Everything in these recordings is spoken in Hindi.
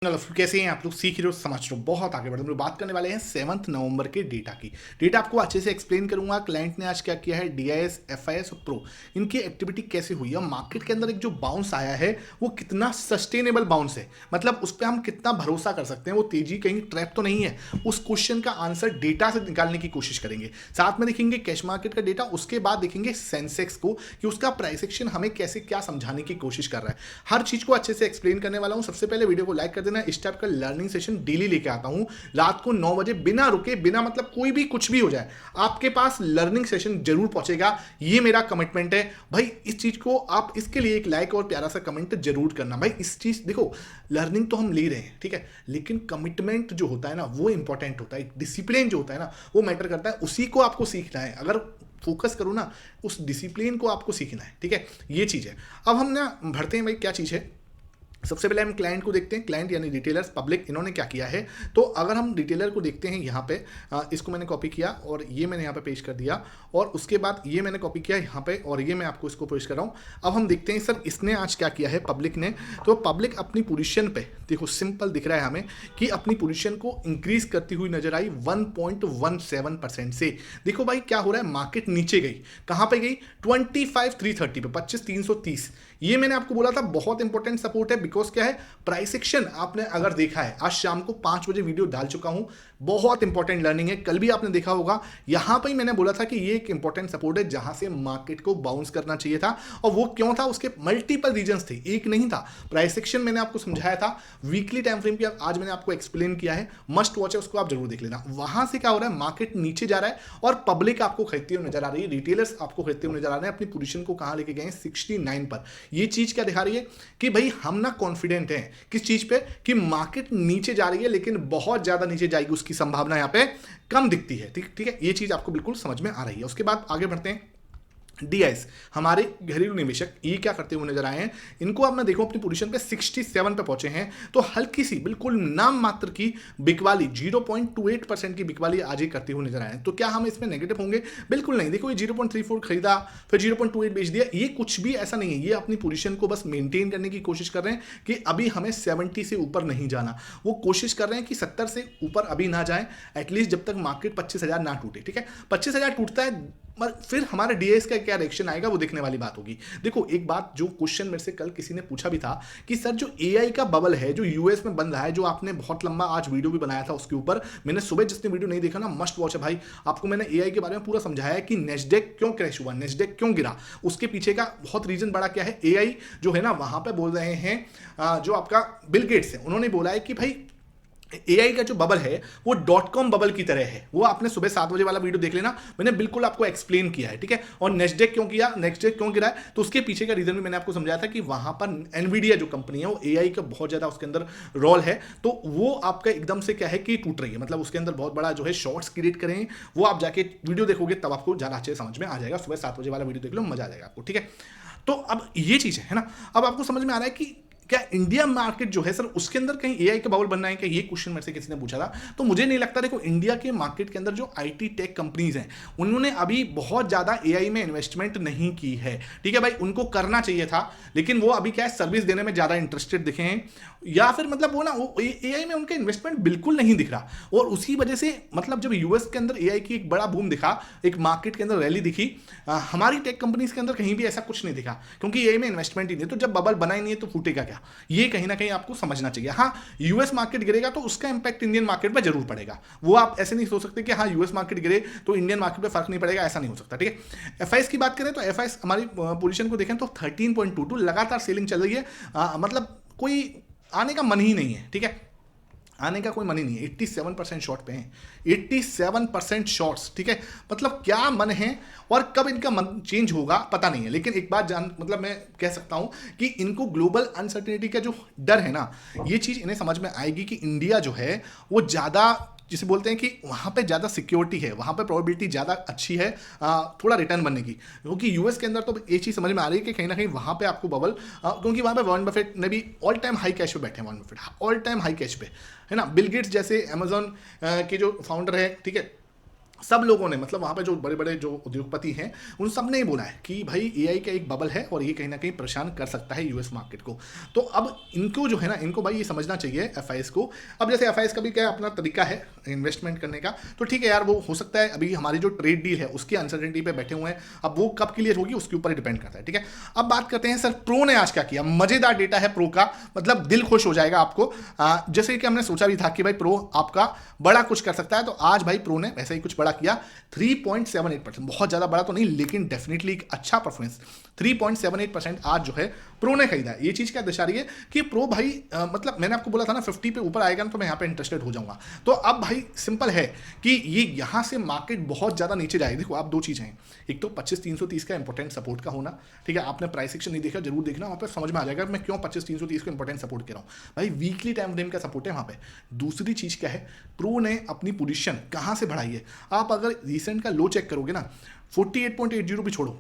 कैसे हैं आप लोग? सीख रहे हो, समझ रहे हो, बहुत आगे बढ़ रहे हो। बात करने वाले हैं 7 नवंबर के डेटा की। डेटा आपको अच्छे से एक्सप्लेन करूंगा। क्लाइंट ने आज क्या किया है, डीआईएस, एफआईएस और प्रो, इनकी एक्टिविटी कैसे हुई है, मार्केट के अंदर एक जो बाउंस आया है वो कितना सस्टेनेबल बाउंस है, मतलब उस पर हम कितना भरोसा कर सकते हैं, वो तेजी कहीं ट्रैप तो नहीं है। उस क्वेश्चन का आंसर डेटा से निकालने की कोशिश करेंगे। साथ में देखेंगे कैश मार्केट का डेटा, उसके बाद देखेंगे सेंसेक्स को कि उसका प्राइस एक्शन हमें कैसे क्या समझाने की कोशिश कर रहा है। हर चीज को अच्छे से एक्सप्लेन करने वाला हूं। सबसे पहले वीडियो को लाइक कर देना। इस टाइप का लर्निंग सेशन डेली लेके आता हूं रात को 9 बजे, बिना रुके, बिना मतलब कोई भी कुछ भी हो जाए आपके पास लर्निंग सेशन जरूर पहुंचेगा। ये मेरा कमिटमेंट है भाई। इस चीज को आप, इसके लिए एक लाइक और प्यारा सा कमेंट जरूर करना भाई। इस चीज देखो, लर्निंग तो हम ले रहे हैं, ठीक है, लेकिन कमिटमेंट जो होता है ना वो इंपॉर्टेंट होता है। डिसिप्लिन जो होता है ना वो मैटर करता है, उसी को आपको सीखना है। अगर फोकस करो ना, उस डिसिप्लिन को आपको सीखना है, ठीक है, ये चीज है। अब हम ना बढ़ते हैं भाई, क्या चीज है। सबसे पहले हम क्लाइंट को देखते हैं। क्लाइंट यानी रिटेलर्स, पब्लिक, इन्होंने क्या किया है। तो अगर हम रिटेलर को देखते हैं यहाँ पे, इसको मैंने कॉपी किया और ये मैंने यहाँ पे पेश कर दिया, और उसके बाद ये मैंने कॉपी किया यहाँ पे और ये मैं आपको इसको पेश कर रहा हूँ। अब हम देखते हैं सर इसने आज क्या किया है, पब्लिक ने। तो पब्लिक अपनी पोजीशन पे देखो, सिंपल दिख रहा है हमें कि अपनी पोजीशन को इंक्रीज करती हुई नजर आई 1.17% से। देखो भाई क्या हो रहा है, मार्केट नीचे गई, कहाँ पे गई, 25,330 पे, 25,330। ये मैंने आपको बोला था बहुत इंपॉर्टेंट सपोर्ट है, बिकॉज क्या है, प्राइस एक्शन आपने अगर देखा है, आज शाम को 5 बजे वीडियो डाल चुका हूं, बहुत इंपॉर्टेंट लर्निंग है, कल भी आपने देखा होगा। यहां पर ही मैंने बोला था कि ये एक इंपॉर्टेंट सपोर्ट है जहां से मार्केट को बाउंस करना चाहिए था। और वो क्यों था, उसके मल्टीपल रीजंस थे, एक नहीं था। प्राइस एक्शन मैंने आपको समझाया था, वीकली टाइम फ्रेम की आज मैंने आपको एक्सप्लेन किया है, मस्ट वॉच है, उसको आप जरूर देख लेना। वहां से क्या हो रहा है, मार्केट नीचे जा रहा है और पब्लिक आपको खरीदती हुई नजर आ रही है, रिटेलर्स आपको खरीदते हुए नजर आ रहे हैं। अपनी पोजीशन को कहां लेके गए हैं, 69 पर। ये चीज क्या दिखा रही है कि भाई हम ना कॉन्फिडेंट हैं किस चीज पे, कि मार्केट नीचे जा रही है लेकिन बहुत ज्यादा नीचे जाएगी उसकी संभावना यहां पे कम दिखती है। ठीक ठीक है, ये चीज आपको बिल्कुल समझ में आ रही है। उसके बाद आगे बढ़ते हैं। डीआईएस, हमारे घरेलू निवेशक, ये क्या करते हुए नजर आए हैं, इनको आपने देखो अपनी पोजीशन पे 67 पे पहुंचे हैं। तो हल्की सी, बिल्कुल नाम मात्र की बिकवाली, 0.28% की बिकवाली आज ही करते हुए नजर आए हैं। तो क्या हम इसमें नेगेटिव होंगे? बिल्कुल नहीं। देखो ये 0.34 खरीदा, फिर 0.28 बेच दिया, ये कुछ भी ऐसा नहीं है। ये अपनी पोजीशन को बस मेंटेन करने की कोशिश कर रहे हैं कि अभी हमें 70 से ऊपर नहीं जाना। वो कोशिश कर रहे हैं कि 70 से ऊपर अभी ना जाए, एटलीस्ट जब तक मार्केट 25,000 ना टूटे। ठीक है, 25,000 टूटता है फिर हमारे डीएस का क्या रिएक्शन आएगा वो देखने वाली बात होगी। देखो एक बात, जो क्वेश्चन मेरे से कल किसी ने पूछा भी था कि सर जो एआई का बबल है जो यूएस में बन रहा है, जो आपने बहुत लंबा आज वीडियो भी बनाया था उसके ऊपर, मैंने सुबह, जिसने वीडियो नहीं देखा ना मस्ट वॉच है भाई। आपको मैंने एआई के बारे में पूरा समझाया है कि नेस्डेक क्यों क्रैश हुआ, नेस्डेक क्यों गिरा, उसके पीछे का बहुत रीजन बड़ा क्या है। एआई जो है ना वहां पे बोल रहे हैं, जो आपका बिल गेट्स है, उन्होंने बोला है कि भाई एआई का जो बबल है वो .com बबल की तरह है। वो आपने सुबह 7 बजे वाला वीडियो देख लेना, मैंने बिल्कुल आपको एक्सप्लेन किया है, ठीक है। और नेस्डेक क्यों किया, नेस्डेक क्यों गिरा है, तो उसके पीछे का रीजन भी मैंने आपको समझाया था कि वहां पर एनवीडिया जो कंपनी है वो एआई का बहुत ज्यादा उसके अंदर रोल है। तो वो आपका एकदम से क्या है कि टूट रही है, मतलब उसके अंदर बहुत बड़ा जो है शॉर्ट्स क्रिएट करें। वो आप जाके वीडियो देखोगे तब आपको ज्यादा अच्छे समझ में आ जाएगा। सुबह 7 बजे वाला वीडियो देख लो, मजा आ जाएगा आपको, ठीक है। तो अब ये चीज है ना, अब आपको समझ में आ रहा है कि क्या इंडिया मार्केट जो है सर उसके अंदर कहीं एआई का बाउल बनना है क्या, ये क्वेश्चन मेरे से किसी ने पूछा था। तो मुझे नहीं लगता। देखो इंडिया के मार्केट के अंदर जो आईटी टेक कंपनीज हैं उन्होंने अभी बहुत ज्यादा एआई में इन्वेस्टमेंट नहीं की है, ठीक है भाई। उनको करना चाहिए था, लेकिन वो अभी क्या है, सर्विस देने में ज्यादा इंटरेस्टेड दिखे हैं, या फिर मतलब वो ना वो एआई में उनका इन्वेस्टमेंट बिल्कुल नहीं दिख रहा। और उसी वजह से मतलब जब यूएस के अंदर एआई की एक बड़ा बूम दिखा, एक मार्केट के अंदर रैली दिखी, हमारी टेक कंपनीज के अंदर कहीं भी ऐसा कुछ नहीं दिखा, क्योंकि एआई में इन्वेस्टमेंट ही नहीं। तो जब बबल बना ही नहीं है तो फूटेगा क्या, ये कहीं ना कहीं आपको समझना चाहिए। हाँ, यूएस मार्केट गिरेगा तो उसका इंपैक्ट इंडियन मार्केट पर जरूर पड़ेगा। वो आप ऐसे नहीं सोच सकते कि हाँ यूएस मार्केट गिरे तो इंडियन मार्केट पे फर्क नहीं पड़ेगा, ऐसा नहीं हो सकता, ठीक है। एफआईएस की बात करें तो एफआईएस हमारी पोजीशन को देखें तो 13.22 लगातार सेलिंग चल रही है। मतलब कोई आने का मन ही नहीं है, ठीक है, आने का कोई मन ही नहीं है। 87% शॉर्ट पे हैं, 87% शॉर्ट्स, ठीक है। मतलब क्या मन है और कब इनका मन चेंज होगा पता नहीं है। लेकिन एक बात जान, मतलब मैं कह सकता हूं कि इनको ग्लोबल अनसर्टेनिटी का जो डर है ना, ये चीज इन्हें समझ में आएगी कि इंडिया जो है वो ज्यादा, जिसे बोलते हैं कि वहाँ पे ज़्यादा सिक्योरिटी है, वहाँ पे प्रोबेबिलिटी ज़्यादा अच्छी है थोड़ा रिटर्न बनने की। क्योंकि यूएस के अंदर तो ये चीज़ समझ में आ रही है कि कहीं ना कहीं वहाँ पे आपको बबल, क्योंकि वहाँ पे वॉरेन बफेट ने भी ऑल टाइम हाई कैश पे बैठे हैं, Warren Buffett all time high cash पे है ना। बिल गेट्स जैसे अमेजॉन के जो फाउंडर है, ठीक है, सब लोगों ने मतलब वहाँ पे जो बड़े बड़े जो उद्योगपति हैं उन सब ने ही बोला है कि भाई एआई का एक बबल है और ये कहीं ना कहीं परेशान कर सकता है यूएस मार्केट को। तो अब इनको जो है ना, इनको भाई ये समझना चाहिए एफआईएस को। अब जैसे एफआईएस का भी क्या अपना तरीका है इन्वेस्टमेंट करने का, तो ठीक है यार, वो हो सकता है अभी हमारी जो ट्रेड डील है उसकी अनसर्टेनिटी पे बैठे हुए हैं, अब वो कब क्लियर होगी उसके ऊपर डिपेंड करता है, ठीक है। अब बात करते हैं सर प्रो ने आज क्या किया। मजेदार डेटा है प्रो का, मतलब दिल खुश हो जाएगा आपको। जैसे कि हमने सोचा भी था कि भाई प्रो आपका बड़ा कुछ कर सकता है, तो आज भाई प्रो ने वैसे ही कुछ बड़ा किया। 3.78%, बहुत ज़्यादा बड़ा तो नहीं लेकिन डेफिनेटली एक अच्छा परफॉर्मेंस। 3.78% आज जो है प्रो ने खरीदा है। ये चीज़ क्या दर्शा रही है कि प्रो भाई मतलब मैंने आपको बोला था ना 50 पे ऊपर आएगा ना तो मैं यहाँ पे इंटरेस्टेड हो जाऊंगा। तो अब भाई सिंपल है कि ये यहाँ से मार्केट बहुत ज़्यादा नीचे जाएगी। देखो आप दो चीज़ें हैं, एक तो 25,330 का इंपॉर्टेंट सपोर्ट का होना, ठीक है। आपने प्राइस एक्शन नहीं देखा, जरूर देखना, वहाँ पे समझ में आ जाएगा मैं क्यों 25,330 को इंपॉर्टेंट सपोर्ट कर रहा हूँ। भाई वीकली टाइम फ्रेम का सपोर्ट है वहाँ पे। दूसरी चीज़ क्या है, प्रो ने अपनी पोजीशन कहाँ से बढ़ाई है। आप अगर रिसेंट का लो चेक करोगे ना, 48.80 भी छोड़ो,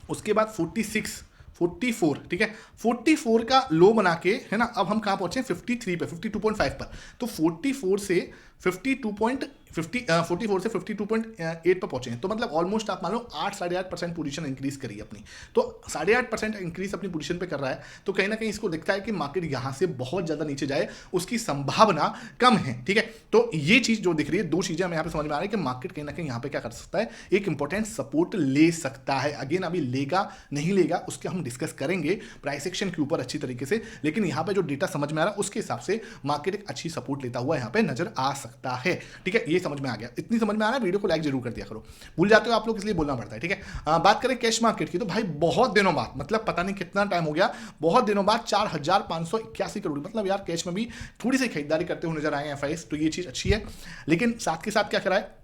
उसके बाद 46, 44, ठीक है, 44 का लो बना के, है ना। अब हम कहाँ पहुंचे, 53 पे, 52.5 पर। तो 44 से 44 से 52.8 पर पहुंचे हैं। तो मतलब ऑलमोस्ट आप मान लो 8-8.5% पोजीशन इंक्रीज करी अपनी। तो 8.5% इंक्रीज अपनी पोजीशन पे कर रहा है, तो कहीं ना कहीं इसको दिखता है कि मार्केट यहां से बहुत ज्यादा नीचे जाए उसकी संभावना कम है, ठीक है। तो ये चीज जो दिख रही है, दो चीजें हमें यहाँ पे समझ में आ रही है कि मार्केट कहीं ना कहीं यहाँ पे क्या कर सकता है, एक इंपॉर्टेंट सपोर्ट ले सकता है। अगेन अभी लेगा नहीं लेगा उसके हम डिस्कस करेंगे प्राइस एक्शन के ऊपर अच्छी तरीके से, लेकिन यहाँ पे जो डेटा समझ में आ रहा है उसके हिसाब से मार्केट एक अच्छी सपोर्ट लेता हुआ यहाँ पे नजर आ सकता है, ठीक है। ये समझ में आ गया, इतनी समझ में आ रहा है, वीडियो को लाइक जरूर कर दिया करो, भूल जाते हो आप लोग इसलिए बोलना पड़ता है, ठीक है। बात करें कैश मार्केट की, तो भाई बहुत दिनों बाद, मतलब पता नहीं कितना टाइम हो गया, बहुत दिनों बाद 4,581 करोड़, मतलब यार कैश में भी थोड़ी सी खरीदारी करते हुए नजर आए हैं एफआईएस, तो ये चीज अच्छी है। लेकिन साथ के साथ क्या करा है,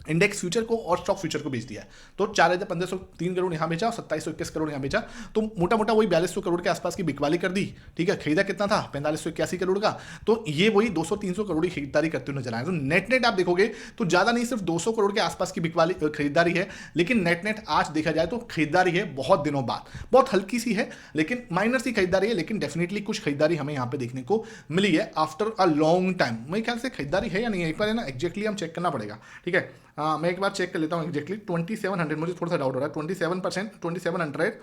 इंडेक्स फ्यूचर को और स्टॉक फ्यूचर को बेच दिया है। तो 4,1503 करोड़ यहाँ बेचा और 2,721 करोड़ यहाँ बेचा, तो मोटा मोटा वही 4,200 करोड़ के आसपास की बिकवाली कर दी, ठीक है। खरीदा कितना था, 4,581 करोड़ का, तो ये वही 200-300 करोड़ की खरीदारी करते हुए नजर आए। तो नेट नेट आप देखोगे तो ज्यादा नहीं, सिर्फ 200 करोड़ के आसपास की बिकवाली खरीदारी है, लेकिन नेट नेट आज देखा जाए तो खरीदारी है बहुत दिनों बाद, बहुत हल्की सी है, लेकिन माइनर सी खरीदारी है, लेकिन डेफिनेटली कुछ खरीदारी हमें यहाँ पे देखने को मिली है आफ्टर अ लॉन्ग टाइम। मेरे ख्याल से खरीदारी है या नहीं है, एक बार है ना एग्जैक्टली हम चेक करना पड़ेगा, ठीक है। मैं एक बार चेक कर लेता हूँ एग्जैक्टली 2700, मुझे थोड़ा सा डाउट हो रहा है, 27%, 2700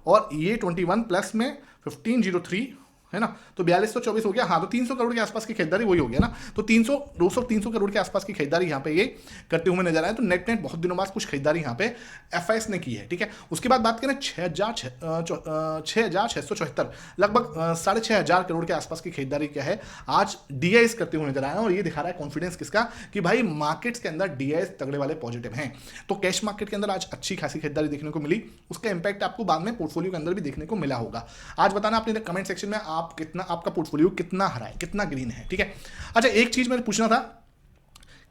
और ये 21 प्लस में 1503 है ना, तो 4224 हो गया। हाँ, तो 300 करोड़ के आसपास की खरीदारी वही हो गया ना, तो 300 करोड़ के आसपास की खरीदारी यहाँ पे ये करते हुए नजर आए। तो नेट नेट बहुत दिनों बाद कुछ खरीदारी यहाँ पे एफआईएस ने की है, ठीक है। उसके बाद बात करें 6,674 लगभग 6,500 करोड़ के आसपास की खरीदारी क्या है आज डीआईएस करते हुए नजर आए, और ये दिखा रहा है कॉन्फिडेंस किसका, कि भाई मार्केट्स के अंदर डीआईएस तगड़े वाले पॉजिटिव हैं। तो कैश मार्केट के अंदर आज अच्छी खासी खरीदारी देखने को मिली, उसका इंपैक्ट आपको बाद में पोर्टफोलियो के अंदर भी देखने को मिला होगा। आज बताना अपने कमेंट सेक्शन में आप कितना, आपका पोर्टफोलियो कितना हरा है, कितना ग्रीन है, ठीक है। अच्छा, एक चीज मैंने पूछना था,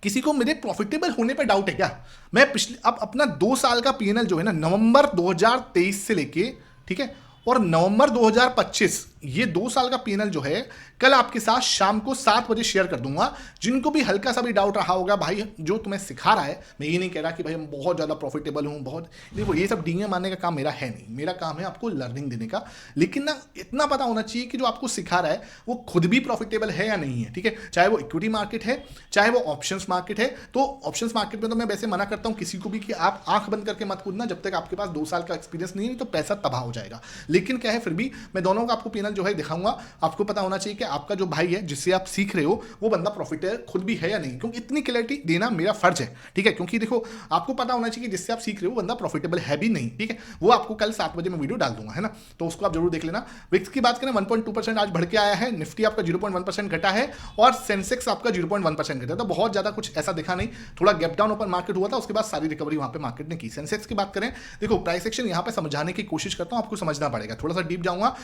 किसी को मेरे प्रॉफिटेबल होने पर डाउट है क्या। मैं पिछले अब अपना 2 साल का पीएनएल जो है ना, नवंबर 2023 से लेके, ठीक है, और नवंबर 2025, ये 2 साल का पीएनएल जो है कल आपके साथ शाम को 7 बजे शेयर कर दूंगा। जिनको भी हल्का सा भी डाउट रहा होगा, भाई जो तुम्हें सिखा रहा है, मैं ये नहीं कह रहा कि भाई हम बहुत ज़्यादा प्रॉफिटेबल हूँ, बहुत, देखो ये सब डीएम मारने का काम मेरा है नहीं, मेरा काम है आपको लर्निंग देने का। लेकिन ना इतना पता होना चाहिए कि जो आपको सिखा रहा है वो खुद भी प्रॉफिटेबल है या नहीं है, ठीक है। चाहे वो इक्विटी मार्केट है, चाहे वो ऑप्शंस मार्केट है। तो ऑप्शंस मार्केट में तो मैं वैसे मना करता हूँ किसी को भी कि आप आंख बंद करके मत कूदना जब तक आपके पास 2 साल का एक्सपीरियंस नहीं है, तो पैसा तबाह हो जाएगा। लेकिन क्या है, फिर भी मैं दोनों का आपको पीएनएल जो है दिखाऊंगा। आपको पता होना चाहिए कि आपका जो भाई है जिससे आप सीख रहे हो वो बंदा प्रॉफिटेबल खुद भी है या नहीं, क्योंकि इतनी क्लैरिटी देना मेरा फर्ज है, ठीक है। क्योंकि देखो आपको पता होना चाहिए कि जिससे आप सीख रहे हो वो बंदा प्रॉफिटेबल है भी नहीं, ठीक है। वो आपको कल 7 बजे मैं वीडियो डाल दूंगा, है ना, तो उसको आप जरूर देख लेना। विक्स की बात करें 1.2% आज बढ़ के आया है, निफ्टी आपका 0.1% घटा है, और सेंसेक्स आपका 0.1% घटा। तो बहुत ज्यादा कुछ ऐसा दिखा नहीं, थोड़ा गैप डाउन ओपन मार्केट हुआ था, उसके बाद सारी रिकवरी वहां पे मार्केट ने की। सेंसेक्स की बात करें, देखो प्राइस एक्शन यहाँ पे समझाने की कोशिश करता हूँ, आपको समझना पड़ेगा, थोड़ा सा डीप जाऊंगा,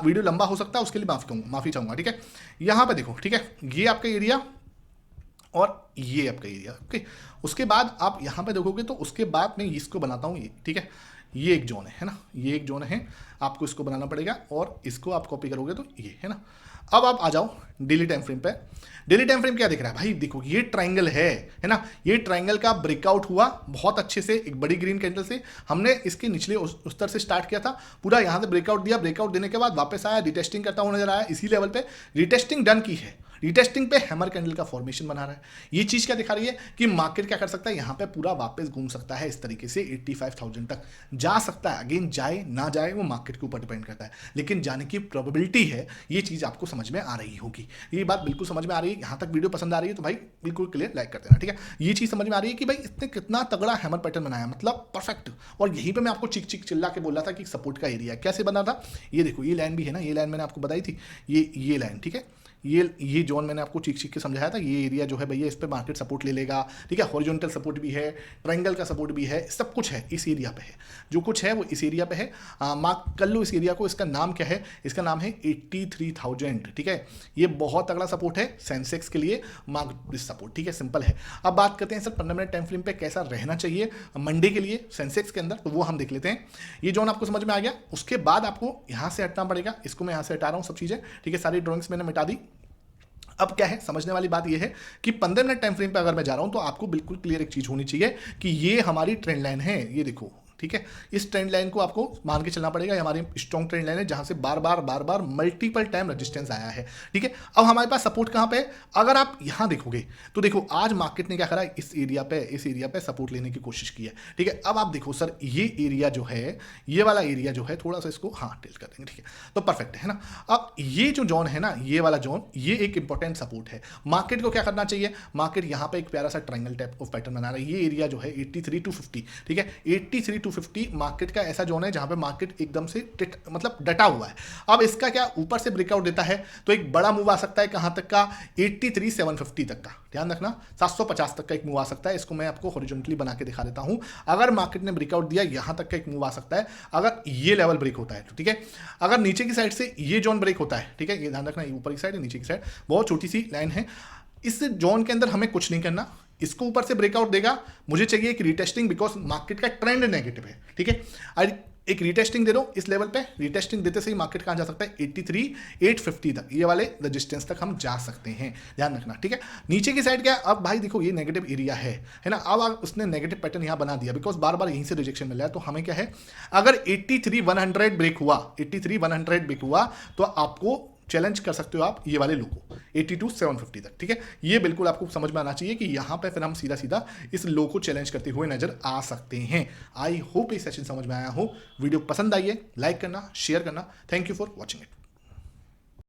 वीडियो लंबा हो सकता है, उसके लिए माफी चाहूंगा, ठीक है। यहां पे देखो, ठीक है, ये आपका एरिया और ये आपका एरिया, ओके। उसके बाद आप यहां पे देखोगे तो उसके बाद मैं इसको बनाता हूं, ये ठीक है, ये एक जोन है ना, ये एक जोन है, आपको इसको बनाना पड़ेगा और इसको आप कॉपी करोगे तो ये है ना। अब आप आ जाओ डेली टाइम फ्रेम पे। डेली टाइम फ्रेम क्या दिख रहा है भाई, देखो ये ट्रायंगल है ना, ये ट्रायंगल का ब्रेकआउट हुआ बहुत अच्छे से, एक बड़ी ग्रीन कैंडल से। हमने इसके निचले उस तरह से स्टार्ट किया था, पूरा यहां से ब्रेकआउट दिया, ब्रेकआउट देने के बाद वापस आया, रिटेस्टिंग करता हुआ नजर आया इसी लेवल पे, रिटेस्टिंग डन की है, रीटेस्टिंग पे हैमर कैंडल का फॉर्मेशन बना रहा है। ये चीज क्या दिखा रही है कि मार्केट क्या कर सकता है, यहां पे पूरा वापस घूम सकता है, इस तरीके से 85,000 तक जा सकता है। अगेन जाए ना जाए वो मार्केट के ऊपर डिपेंड करता है, लेकिन जाने की प्रोबेबिलिटी है। ये चीज आपको समझ में आ रही होगी, ये बात बिल्कुल समझ में आ रही है। यहां तक वीडियो पसंद आ रही है तो भाई बिल्कुल क्लियर लाइक कर देना, ठीक है। ये चीज समझ में आ रही है कि भाई इसने कितना तगड़ा हैमर पैटर्न बनाया, मतलब परफेक्ट। और यहीं पे मैं आपको चिक चिक चिल्ला के बोल रहा था कि सपोर्ट का एरिया कैसे बना था। ये देखो ये लाइन भी है ना, ये लाइन मैंने आपको बताई थी, ये लाइन, ठीक है। ये जोन मैंने आपको चीख चीख के समझाया था। ये एरिया जो है भैया इस पे मार्केट सपोर्ट ले लेगा, ठीक है। हॉरिजॉन्टल सपोर्ट भी है, ट्रायंगल का सपोर्ट भी है, सब कुछ है इस एरिया पे है। जो कुछ है वो इस एरिया पे है। मार्क कर लो इस एरिया को। इसका नाम क्या है, इसका नाम है 83,000, ठीक है। ये बहुत तगड़ा सपोर्ट है सेंसेक्स के लिए, मार्क दिस सपोर्ट, ठीक है। सिंपल है। अब बात करते हैं सर 15 मिनट टाइम फ्रेम पे कैसा रहना चाहिए मंडे के लिए सेंसेक्स के अंदर, तो वो हम देख लेते हैं। ये जोन आपको समझ में आ गया, उसके बाद आपको यहां से हटना पड़ेगा। इसको मैं यहां से हटा रहा हूं सब चीजें, ठीक है। सारी ड्रॉइंग्स मैंने मिटा दी। अब क्या है, समझने वाली बात यह है कि 15 मिनट टाइम फ्रेम पे अगर मैं जा रहा हूं तो आपको बिल्कुल क्लियर एक चीज होनी चाहिए कि ये हमारी ट्रेंड लाइन है। ये देखो, ठीक है। इस ट्रेंड लाइन को आपको मान के चलना पड़ेगा, हमारी स्ट्रॉन्ग ट्रेंड लाइन है जहां से बार बार मल्टीपल टाइम रेजिस्टेंस आया है, ठीक है। अब हमारे पास सपोर्ट कहां पे है, अगर आप यहां देखोगे तो देखो आज मार्केट ने क्या करा, इस एरिया पे सपोर्ट लेने की कोशिश की है, ठीक है। अब आप देखो सर ये एरिया जो है, ये वाला एरिया जो है, थोड़ा सा इसको टिल्ट कर देंगे, ठीक है। तो परफेक्ट है ना। अब ये जो जोन है ना, ये वाला जोन, ये एक इंपॉर्टेंट सपोर्ट है। मार्केट को क्या करना चाहिए, मार्केट यहां पे एक प्यारा सा ट्रायंगल टाइप ऑफ पैटर्न बना रहा है। ये एरिया जो है 83,250, ठीक है। 83,250 मार्केट का ऐसा जोन है जहां पे मार्केट एकदम से मतलब डटा हुआ है। अब इसका क्या ऊपर से ब्रेकआउट देता है तो एक बड़ा मूव आ सकता है, कहां तक का, 83,750 तक का, ध्यान रखना 750 तक का एक मूव आ सकता है। इसको मैं आपको हॉरिजॉन्टली बना के दिखा देता हूं। अगर मार्केट ने ब्रेकआउट दिया यहां तक का एक मूव आ सकता है, अगर ये लेवल ब्रेक होता है तो, ठीक है। अगर नीचे की साइड से ये जोन ब्रेक होता है, ठीक है, ये ध्यान रखना, ऊपर की साइड नीचे की साइड बहुत छोटी सी लाइन है। इस जोन के अंदर हमें कुछ नहीं करना, इसको ऊपर से ब्रेकआउट देगा, मुझे चाहिए कि रीटेस्टिंग, बिकॉज मार्केट का ट्रेंड नेगेटिव है, ठीक है। एक रीटेस्टिंग दे दो इस लेवल पे, रीटेस्टिंग देते से ही मार्केट कहां जा सकता है, 83,850 तक, ये वाले रेजिस्टेंस तक हम जा सकते हैं, ध्यान रखना, ठीक है। नीचे की साइड क्या, अब भाई देखो ये नेगेटिव एरिया है ना। अब उसने नेगेटिव पैटर्न यहां बना दिया, बिकॉज बार बार यहीं से रिजेक्शन मिल रहा है। तो हमें क्या है, अगर 83,100 ब्रेक हुआ, 83,100 ब्रेक हुआ तो आपको चैलेंज कर सकते हो आप ये वाले लो को 82,750 तक, ठीक है। ये बिल्कुल आपको समझ में आना चाहिए कि यहां पे फिर हम सीधा सीधा इस लो को चैलेंज करते हुए नजर आ सकते हैं। आई होप ये सेशन समझ में आया हो। वीडियो पसंद आई है, लाइक करना, शेयर करना। Thank you for watching it.